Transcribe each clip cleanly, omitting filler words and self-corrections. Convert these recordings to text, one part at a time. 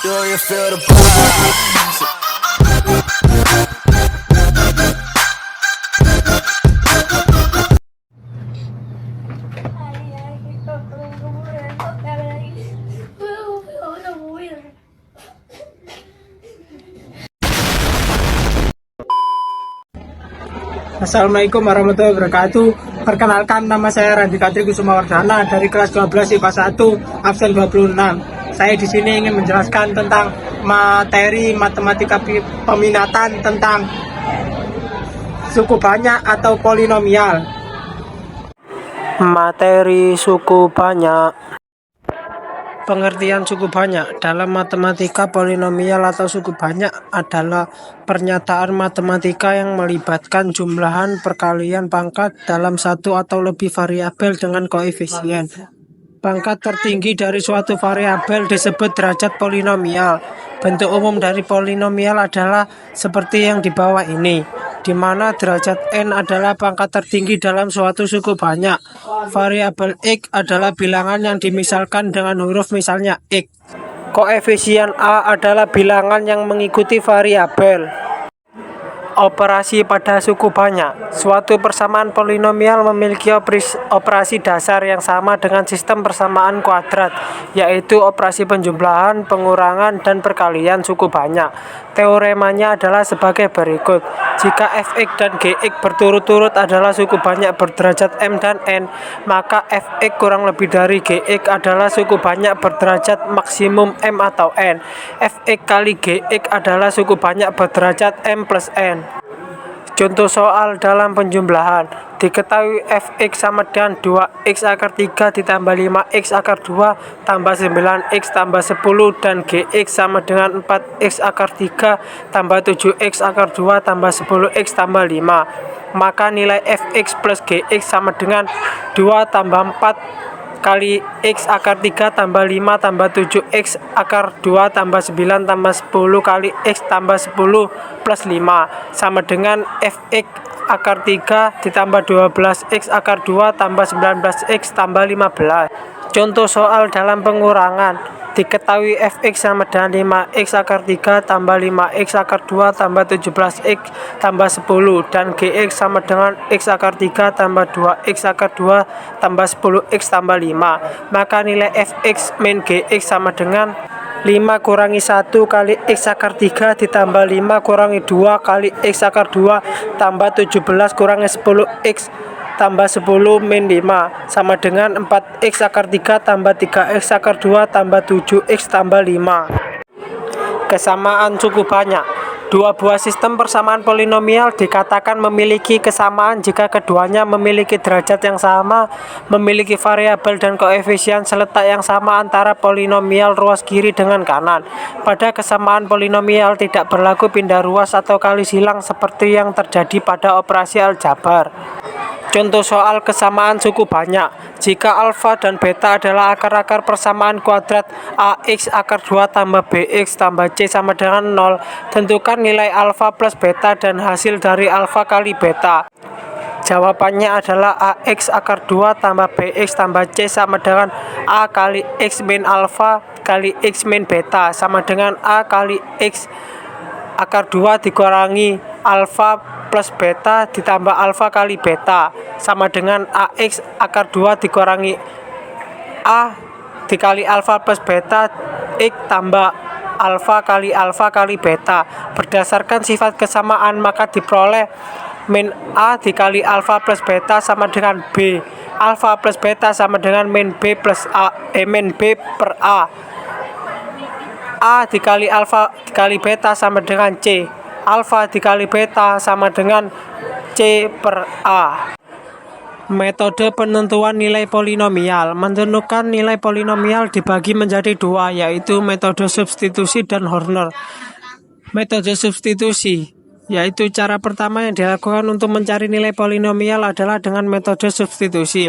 Do you feel the vibes? Assalamualaikum warahmatullahi wabarakatuh. Perkenalkan, nama saya Randi Katri Kusumawardana dari kelas 12 IPA 1 absen 26. Saya di sini ingin menjelaskan tentang materi matematika peminatan tentang suku banyak atau polinomial. Materi suku banyak. Pengertian suku banyak dalam matematika polinomial atau suku banyak adalah pernyataan matematika yang melibatkan jumlahan perkalian pangkat dalam satu atau lebih variabel dengan koefisien. Pangkat tertinggi dari suatu variabel disebut derajat polinomial. Bentuk umum dari polinomial adalah seperti yang di bawah ini, di mana derajat n adalah pangkat tertinggi dalam suatu suku banyak. Variabel x adalah bilangan yang dimisalkan dengan huruf misalnya x. Koefisien a adalah bilangan yang mengikuti variabel. Operasi pada suku banyak. Suatu persamaan polinomial memiliki operasi dasar yang sama dengan sistem persamaan kuadrat, yaitu operasi penjumlahan, pengurangan, dan perkalian suku banyak. Teoremanya adalah sebagai berikut. Jika fx dan gx berturut-turut adalah suku banyak berderajat m dan n, maka fx kurang lebih dari gx adalah suku banyak berderajat maksimum m atau n. Fx kali gx adalah suku banyak berderajat m plus n. Contoh soal dalam penjumlahan. Diketahui fx sama dengan 2x akar 3 ditambah 5x akar 2 tambah 9x tambah 10 dan gx sama dengan 4x akar 3 tambah 7x akar 2 tambah 10x tambah 5. Maka nilai fx plus gx sama dengan 2 tambah 4 kali x akar 3 tambah 5 tambah 7x akar 2 tambah 9 tambah 10 kali x tambah 10 plus 5 sama dengan fx akar 3 ditambah 12x akar 2 tambah 19x tambah 15. Contoh soal dalam pengurangan. Diketahui fx sama dengan 5x akar 3 tambah 5x akar 2 tambah 17x tambah 10 dan gx sama dengan x akar 3 tambah 2x akar 2 tambah 10x tambah 5. Maka nilai fx min gx sama dengan 5 kurangi 1 kali x akar 3 ditambah 5 kurangi 2 kali x akar 2 tambah 17 kurangi 10x tambah 10 min 5 sama dengan 4x akar 3 tambah 3x akar 2 tambah 7x tambah 5. Kesamaan suku banyak. Dua buah sistem persamaan polinomial dikatakan memiliki kesamaan jika keduanya memiliki derajat yang sama, memiliki variabel dan koefisien seletak yang sama antara polinomial ruas kiri dengan kanan. Pada kesamaan polinomial tidak berlaku pindah ruas atau kali silang seperti yang terjadi pada operasi aljabar. Contoh soal kesamaan suku banyak. Jika alfa dan beta adalah akar-akar persamaan kuadrat ax akar 2 tambah bx tambah c sama dengan 0, tentukan nilai alfa plus beta dan hasil dari alfa kali beta. Jawabannya adalah ax akar 2 tambah bx tambah c sama dengan a kali x min alfa kali x min beta sama dengan a kali x akar 2 dikurangi alfa plus beta ditambah alfa kali beta sama dengan ax akar 2 dikurangi a dikali alfa plus beta x tambah alfa kali beta. Berdasarkan sifat kesamaan maka diperoleh min a dikali alfa plus beta sama dengan b. Alfa plus beta sama dengan min b plus a, min b per a. A dikali alfa dikali beta sama dengan c. Alfa dikali beta sama dengan c per a. Metode penentuan nilai polinomial. Menentukan nilai polinomial dibagi menjadi dua, yaitu metode substitusi dan Horner. Metode substitusi, yaitu cara pertama yang dilakukan untuk mencari nilai polinomial adalah dengan metode substitusi.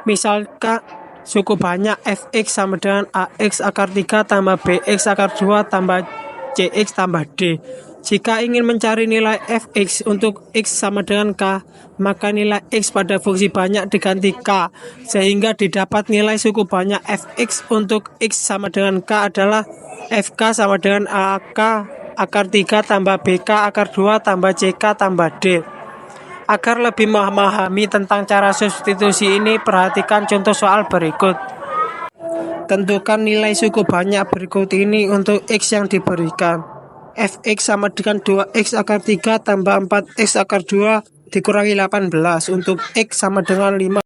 Misalkan suku banyak fx sama dengan ax akar 3 tambah bx akar 2 tambah Cx tambah D. Jika ingin mencari nilai fx untuk x sama dengan k, maka nilai x pada fungsi banyak diganti k, sehingga didapat nilai suku banyak fx untuk x sama dengan k adalah fk sama dengan ak akar 3 tambah bk akar 2 tambah ck tambah d. Agar lebih memahami tentang cara substitusi ini, perhatikan contoh soal berikut. Tentukan nilai suku banyak berikut ini untuk x yang diberikan. Fx sama dengan 2x akar 3 tambah 4x akar 2 dikurangi 18 untuk x sama dengan 5.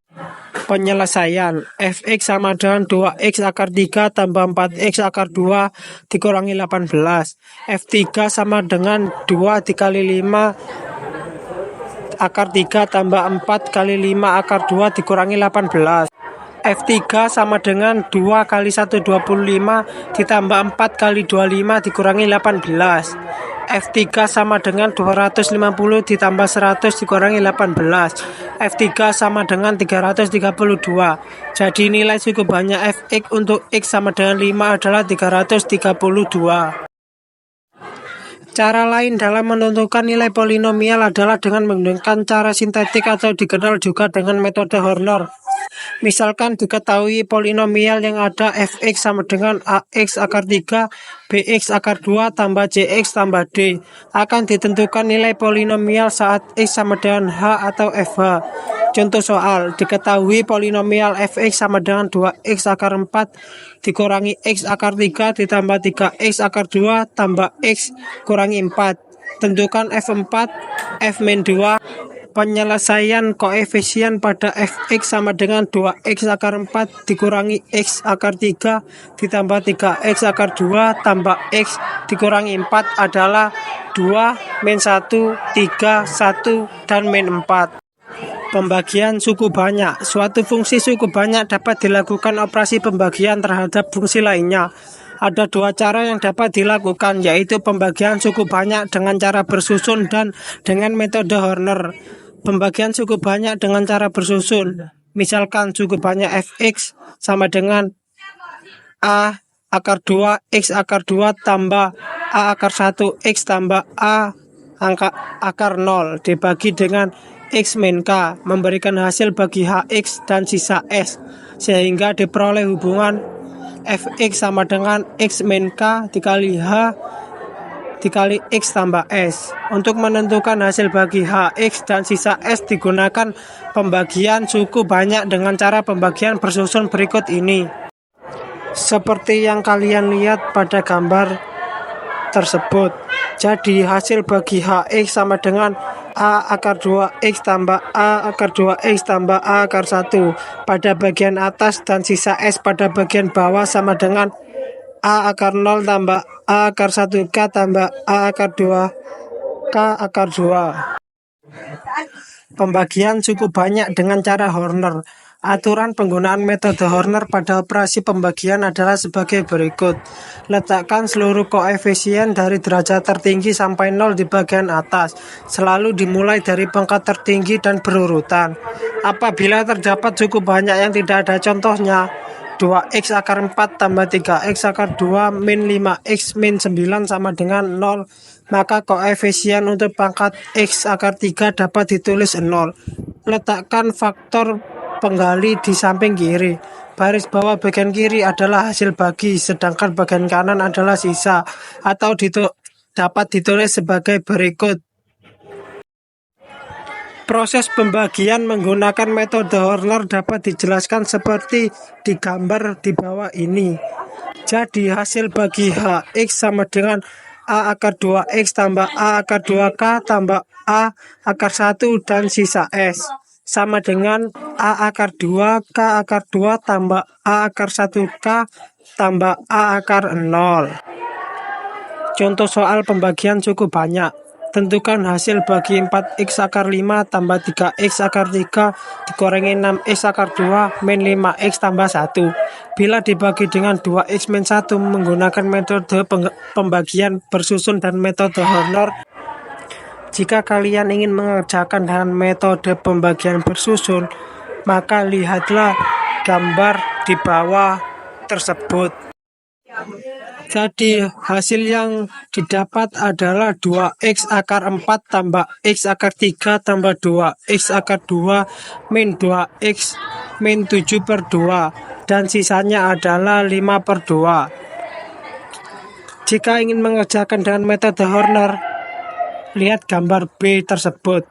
Penyelesaian. Fx sama dengan 2x akar 3 tambah 4x akar 2 dikurangi 18. F3 sama dengan 2 dikali 5 akar 3 tambah 4 kali 5 akar 2 dikurangi 18. F3 sama dengan 2 kali 1 25 ditambah 4 kali 25 dikurangi 18. F3 sama dengan 250 ditambah 100 dikurangi 18. F3 sama dengan 332. Jadi nilai suku banyak fx untuk x sama dengan 5 adalah 332. Cara lain dalam menentukan nilai polinomial adalah dengan menggunakan cara sintetik atau dikenal juga dengan metode Horner. Misalkan diketahui polinomial yang ada fx sama dengan ax akar 3, bx akar 2 tambah cx tambah d. Akan ditentukan nilai polinomial saat x sama dengan h atau fh. Contoh soal, diketahui polinomial fx sama dengan 2x akar 4 dikurangi x akar 3 ditambah 3x akar 2 tambah x kurangi 4. Tentukan f4, f-2. Penyelesaian koefisien pada fx sama dengan 2x akar 4 dikurangi x akar 3 ditambah 3x akar 2 tambah x dikurangi 4 adalah 2, min 1, 3, 1, dan min 4. Pembagian suku banyak. Suatu fungsi suku banyak dapat dilakukan operasi pembagian terhadap fungsi lainnya. Ada dua cara yang dapat dilakukan, yaitu pembagian suku banyak dengan cara bersusun dan dengan metode Horner. Pembagian suku banyak dengan cara bersusun. Misalkan suku banyak fx sama dengan a akar 2 x akar 2 tambah a akar 1 x tambah a akar 0 dibagi dengan x min k, memberikan hasil bagi hx dan sisa s, sehingga diperoleh hubungan fx sama dengan x min k dikali h dikali x tambah s. Untuk menentukan hasil bagi hx dan sisa s digunakan pembagian suku banyak dengan cara pembagian bersusun berikut ini. Seperti yang kalian lihat pada gambar tersebut. Jadi hasil bagi hx sama dengan a akar 2x tambah a akar 2x tambah a akar 1 pada bagian atas dan sisa s pada bagian bawah sama dengan a akar 0 tambah a akar 1k tambah a akar 2k akar 2. Pembagian suku banyak dengan cara Horner. Aturan penggunaan metode Horner pada operasi pembagian adalah sebagai berikut. Letakkan seluruh koefisien dari derajat tertinggi sampai 0 di bagian atas. Selalu dimulai dari pangkat tertinggi dan berurutan. Apabila terdapat suku banyak yang tidak ada contohnya, 2x akar 4 tambah 3x akar 2 min 5x min 9 sama dengan 0, maka koefisien untuk pangkat x akar 3 dapat ditulis 0. Letakkan faktor penggali di samping kiri. Baris bawah bagian kiri adalah hasil bagi, sedangkan bagian kanan adalah sisa, atau dapat ditulis sebagai berikut. Proses pembagian menggunakan metode Horner dapat dijelaskan seperti digambar di bawah ini. Jadi hasil bagi hx sama dengan a akar 2x tambah a akar 2k tambah a akar 1 dan sisa s sama dengan a akar 2 k akar 2 tambah a akar 1k tambah a akar 0. Contoh soal pembagian suku banyak. Tentukan hasil bagi 4x akar 5 tambah 3x akar 3 dikurangi 6x akar 2 min 5x tambah 1. Bila dibagi dengan 2x min 1 menggunakan metode pembagian bersusun dan metode Horner. Jika kalian ingin mengerjakan dengan metode pembagian bersusun, maka lihatlah gambar di bawah tersebut. Jadi hasil yang didapat adalah 2x akar 4 tambah x akar 3 tambah 2x akar 2 min 2x min 7 per 2 dan sisanya adalah 5 per 2. Jika ingin mengerjakan dengan metode Horner, lihat gambar B tersebut.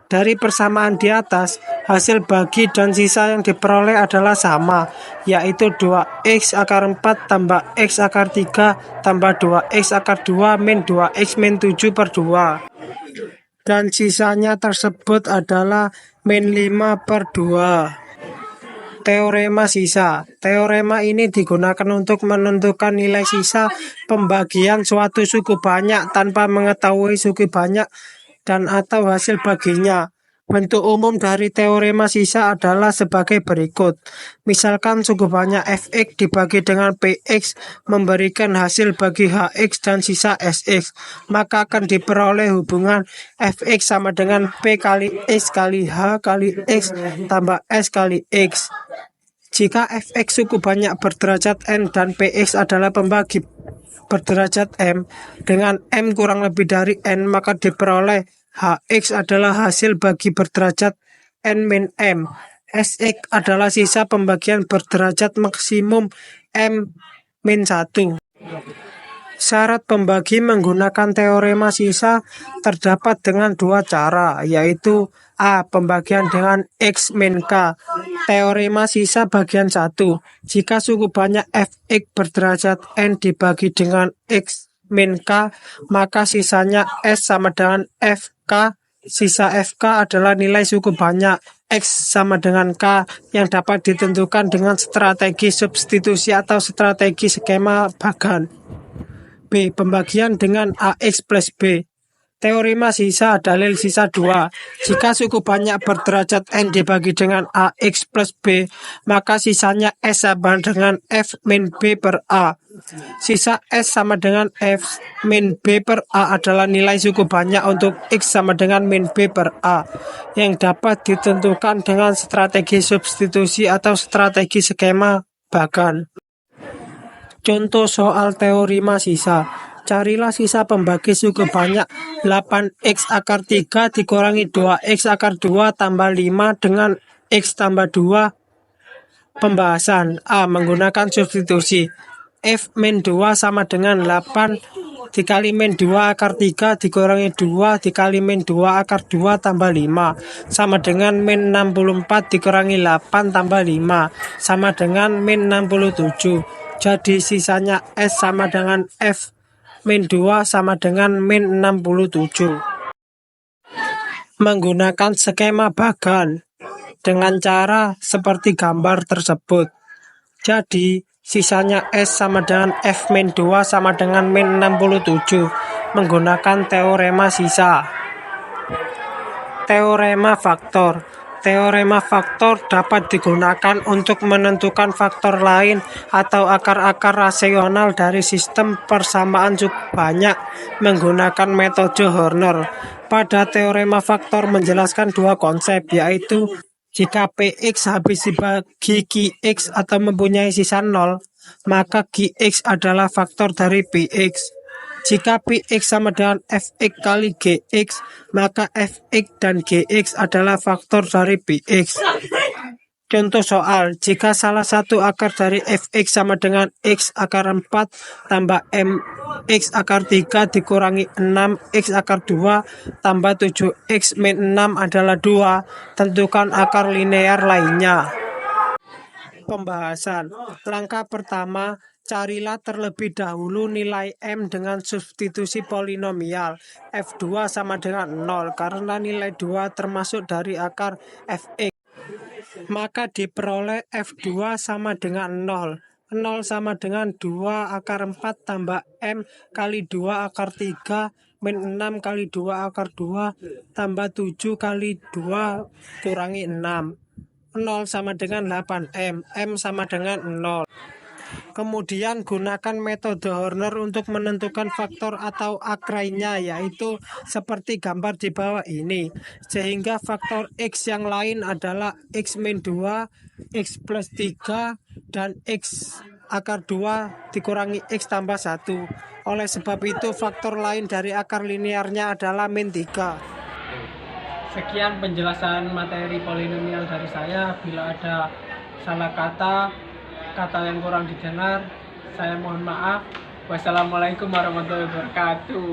Dari persamaan di atas, hasil bagi dan sisa yang diperoleh adalah sama, yaitu 2x akar 4 tambah x akar 3 tambah 2x akar 2 min 2x min 7 per 2. Dan sisanya tersebut adalah min 5 per 2. Teorema sisa. Teorema ini digunakan untuk menentukan nilai sisa pembagian suatu suku banyak tanpa mengetahui suku banyak dan atau hasil baginya. Bentuk umum dari teorema sisa adalah sebagai berikut. Misalkan suku banyak fx dibagi dengan px memberikan hasil bagi hx dan sisa sx, maka akan diperoleh hubungan fx sama dengan p kali x kali h kali x tambah s kali x. Jika fx suku banyak berderajat n dan px adalah pembagi berderajat m dengan m kurang lebih dari n, maka diperoleh hx adalah hasil bagi berderajat n min m. Sx adalah sisa pembagian berderajat maksimum m min 1. Syarat pembagi menggunakan teorema sisa terdapat dengan dua cara, yaitu A. Pembagian dengan X min K. Teorema sisa bagian 1. Jika suku banyak fx berderajat n dibagi dengan X min K, maka sisanya S sama dengan FK. Sisa FK adalah nilai suku banyak X sama dengan K yang dapat ditentukan dengan strategi substitusi atau strategi skema Bagan. B. Pembagian dengan AX plus B. Teorema sisa dalil sisa 2. Jika suku banyak berderajat n dibagi dengan AX plus B, maka sisanya S sama dengan F min B per A. Sisa S sama dengan F min B per A adalah nilai suku banyak untuk X sama dengan min B per A yang dapat ditentukan dengan strategi substitusi atau strategi skema Bagan. Contoh soal teorema sisa. Carilah sisa pembagi suku banyak 8x akar 3 dikurangi 2x akar 2 tambah 5 dengan x tambah 2. Pembahasan. A. Menggunakan substitusi. F min 2 sama dengan 8 dikali min 2 akar 3 dikurangi 2 dikali min 2 akar 2 tambah 5 sama dengan min 64 dikurangi 8 tambah 5 sama dengan min 67. Jadi sisanya S sama dengan F min 2 sama dengan min 67. Menggunakan skema Bagan dengan cara seperti gambar tersebut. Jadi sisanya S sama dengan F min 2 sama dengan min 67 menggunakan teorema sisa. Teorema faktor. Teorema faktor dapat digunakan untuk menentukan faktor lain atau akar-akar rasional dari sistem persamaan cukup banyak menggunakan metode Horner. Pada teorema faktor menjelaskan dua konsep, yaitu jika Px habis dibagi Qx atau mempunyai sisa 0, maka Qx adalah faktor dari Px. Jika Px sama dengan Fx kali Gx, maka Fx dan Gx adalah faktor dari Px. Contoh soal, jika salah satu akar dari Fx sama dengan X akar 4 tambah Mx akar 3 dikurangi 6X akar 2 tambah 7X min 6 adalah 2, tentukan akar linear lainnya. Pembahasan. Langkah pertama, carilah terlebih dahulu nilai M dengan substitusi polinomial. F2 sama dengan 0 karena nilai 2 termasuk dari akar Fx. Maka diperoleh F2 sama dengan 0. 0 sama dengan 2 akar 4 tambah M kali 2 akar 3 min 6 kali 2 akar 2 tambah 7 kali 2 kurangi 6. 0 sama dengan 8M, M sama dengan 0. Kemudian gunakan metode Horner untuk menentukan faktor atau akrainya, yaitu seperti gambar di bawah ini. Sehingga faktor X yang lain adalah X min 2, X plus 3, dan X akar 2 dikurangi X tambah 1. Oleh sebab itu, faktor lain dari akar linearnya adalah min 3. Sekian penjelasan materi polinomial dari saya. Bila ada salah kata yang kurang didengar, saya mohon maaf. Wassalamualaikum warahmatullahi wabarakatuh.